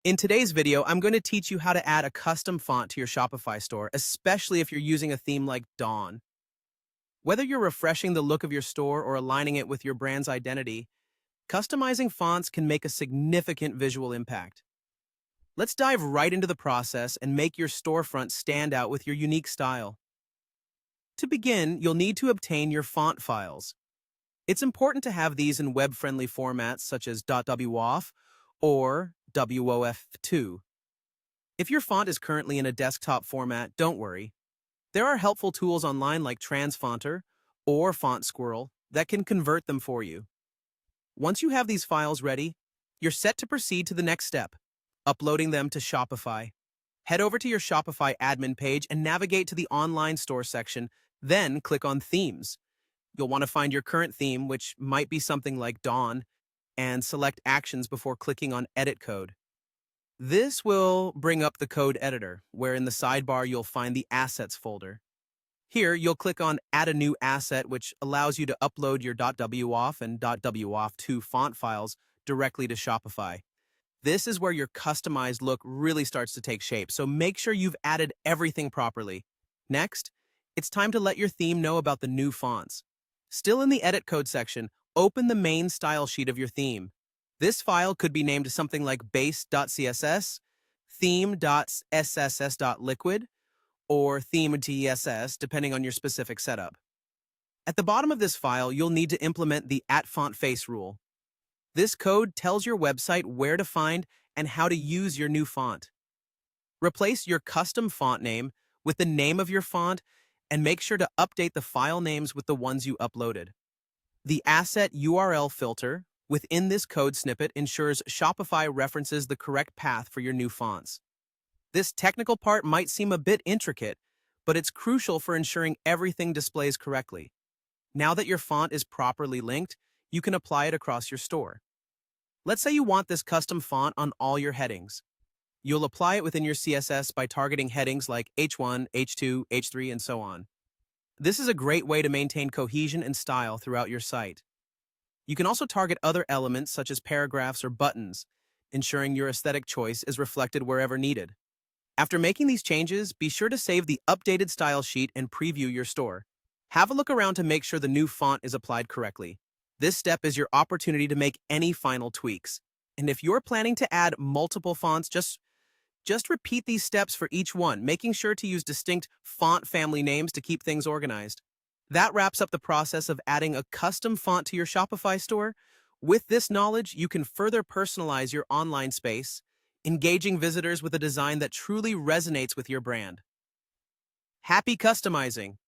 In today's video, I'm going to teach you how to add a custom font to your Shopify store, especially if you're using a theme like Dawn. Whether you're refreshing the look of your store or aligning it with your brand's identity, customizing fonts can make a significant visual impact. Let's dive right into the process and make your storefront stand out with your unique style. To begin, you'll need to obtain your font files. It's important to have these in web-friendly formats such as .woff or WOF2. If your font is currently in a desktop format, don't worry. There are helpful tools online like Transfonter or Font Squirrel that can convert them for you. Once you have these files ready, you're set to proceed to the next step, uploading them to Shopify. Head over to your Shopify admin page and navigate to the online store section, then click on Themes. You'll want to find your current theme, which might be something like Dawn, and select Actions before clicking on Edit Code. This will bring up the code editor, where in the sidebar you'll find the Assets folder. Here, you'll click on Add a new asset, which allows you to upload your .woff and .woff2 font files directly to Shopify. This is where your customized look really starts to take shape, so make sure you've added everything properly. Next, it's time to let your theme know about the new fonts. Still in the Edit Code section, open the main style sheet of your theme. This file could be named something like base.css, theme.sss.liquid, or theme.tss, depending on your specific setup. At the bottom of this file, you'll need to implement the @fontface rule. This code tells your website where to find and how to use your new font. Replace your custom font name with the name of your font and make sure to update the file names with the ones you uploaded. The asset URL filter within this code snippet ensures Shopify references the correct path for your new fonts. This technical part might seem a bit intricate, but it's crucial for ensuring everything displays correctly. Now that your font is properly linked, you can apply it across your store. Let's say you want this custom font on all your headings. You'll apply it within your CSS by targeting headings like H1, H2, H3, and so on. This is a great way to maintain cohesion and style throughout your site. You can also target other elements such as paragraphs or buttons, ensuring your aesthetic choice is reflected wherever needed. After making these changes, be sure to save the updated style sheet and preview your store. Have a look around to make sure the new font is applied correctly. This step is your opportunity to make any final tweaks. And if you're planning to add multiple fonts, just repeat these steps for each one, making sure to use distinct font family names to keep things organized. That wraps up the process of adding a custom font to your Shopify store. With this knowledge, you can further personalize your online space, engaging visitors with a design that truly resonates with your brand. Happy customizing!